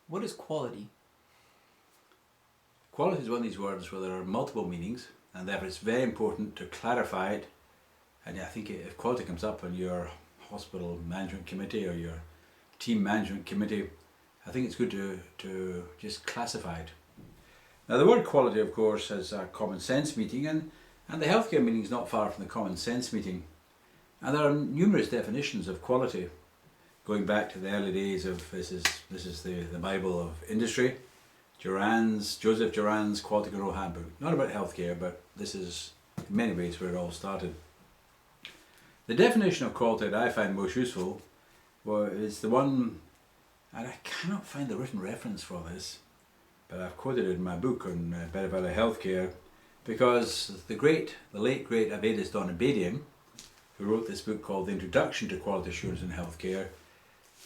What is quality? Quality is one of these words where there are multiple meanings, and therefore it's very important to clarify it. And I think if quality comes up on your hospital management committee or your team management committee, I think it's good to just classify it. Now the word quality, of course, has a common sense meaning, and the healthcare meaning is not far from the common sense meaning. And there are numerous definitions of quality, going back to the early days of this is the Bible of industry, Joseph Joran's Quality Control Handbook. Not about healthcare, but this is in many ways where it all started. The definition of quality that I find most useful is the one, and I cannot find the written reference for this, but I've quoted it in my book on Better Value Healthcare, because the late great Avedis Donabedian, who wrote this book called The Introduction to Quality Assurance in Healthcare,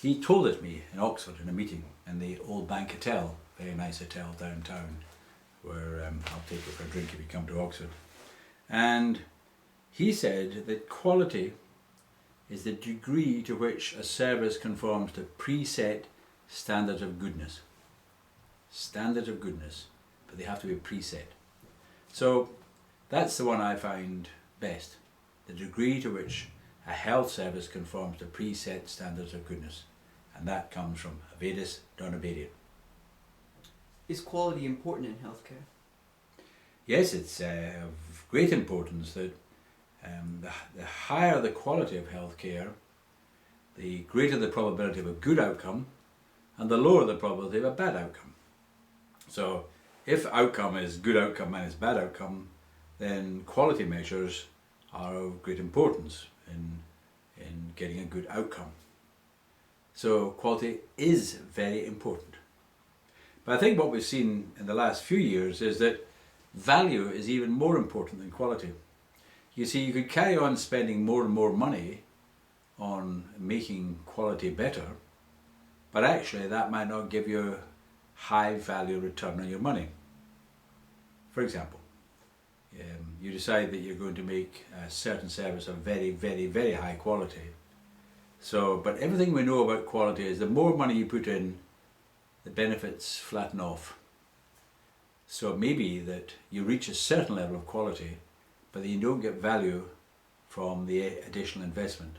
he told it me in Oxford in a meeting in the Old Bank Hotel, very nice hotel downtown, where I'll take you for a drink if you come to Oxford. And he said that quality is the degree to which a service conforms to preset standards of goodness. Standards of goodness, but they have to be preset. So that's the one I find best. The degree to which a health service conforms to preset standards of goodness. And that comes from Avedis Donabedian. Is quality important in healthcare? Yes, it's of great importance that the higher the quality of healthcare, the greater the probability of a good outcome, and the lower the probability of a bad outcome. So if outcome is good outcome minus bad outcome, then quality measures are of great importance in getting a good outcome. So quality is very important. But I think what we've seen in the last few years is that value is even more important than quality. You see, you could carry on spending more and more money on making quality better, but actually that might not give you a high value return on your money. For example, you decide that you're going to make a certain service of very, very, very high quality. But everything we know about quality is the more money you put in, the benefits flatten off. So it may be that you reach a certain level of quality, but then you don't get value from the additional investment.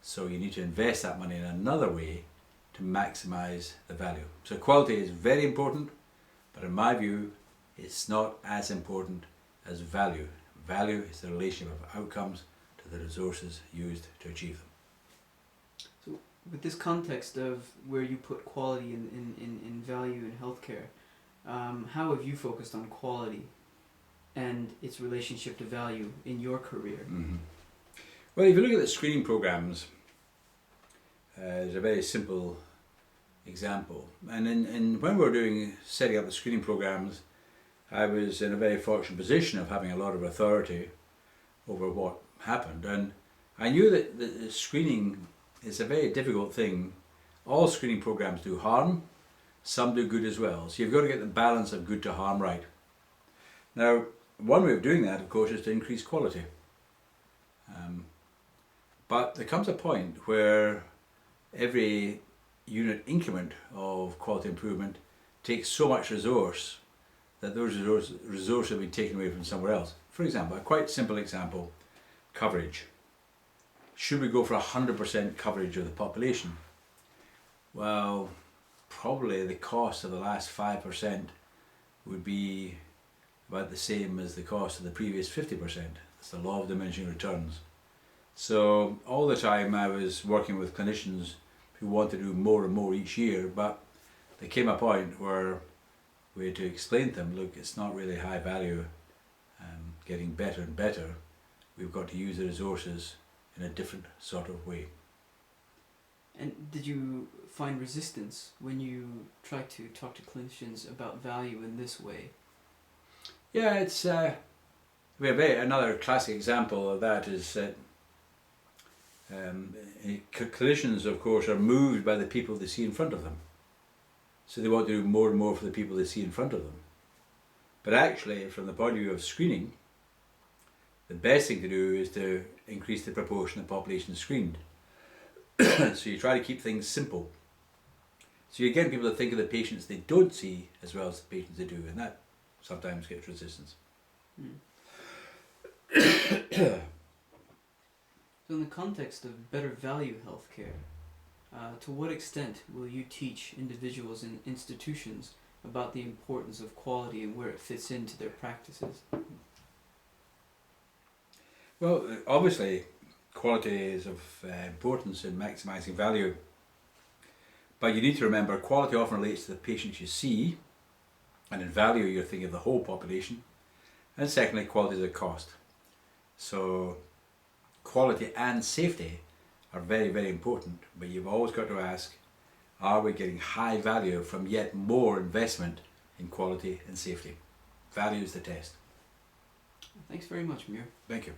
So you need to invest that money in another way to maximize the value. So quality is very important, but in my view, it's not as important as value. Value is the relationship of outcomes to the resources used to achieve them. So with this context of where you put quality in value in healthcare, how have you focused on quality and its relationship to value in your career? Mm-hmm. Well, if you look at the screening programs, there's a very simple example. And when we were setting up the screening programs, I was in a very fortunate position of having a lot of authority over what happened. And I knew that the screening is a very difficult thing. All screening programs do harm, some do good as well. So you've got to get the balance of good to harm right. Now, one way of doing that, of course, is to increase quality. But there comes a point where every unit increment of quality improvement takes so much resource that those resources have been taken away from somewhere else. For example, a quite simple example, coverage. Should we go for 100% coverage of the population? Well, probably the cost of the last 5% would be about the same as the cost of the previous 50%. It's the law of diminishing returns. So all the time I was working with clinicians who wanted to do more and more each year, but there came a point where we had to explain to them, look, it's not really high value, getting better and better. We've got to use the resources in a different sort of way. And did you find resistance when you tried to talk to clinicians about value in this way? Yeah, it's another classic example of that is that clinicians, of course, are moved by the people they see in front of them. So they want to do more and more for the people they see in front of them. But actually, from the point of view of screening, the best thing to do is to increase the proportion of population screened. So you try to keep things simple. So you're getting people to think of the patients they don't see as well as the patients they do, and that sometimes gets resistance. So in the context of better value healthcare, to what extent will you teach individuals and institutions about the importance of quality and where it fits into their practices? Well, obviously, quality is of importance in maximising value. But you need to remember, quality often relates to the patients you see, and in value you're thinking of the whole population. And secondly, quality is a cost. So quality and safety are very, very important, but you've always got to ask, are we getting high value from yet more investment in quality and safety? Value is the test. Thanks very much, Muir. Thank you.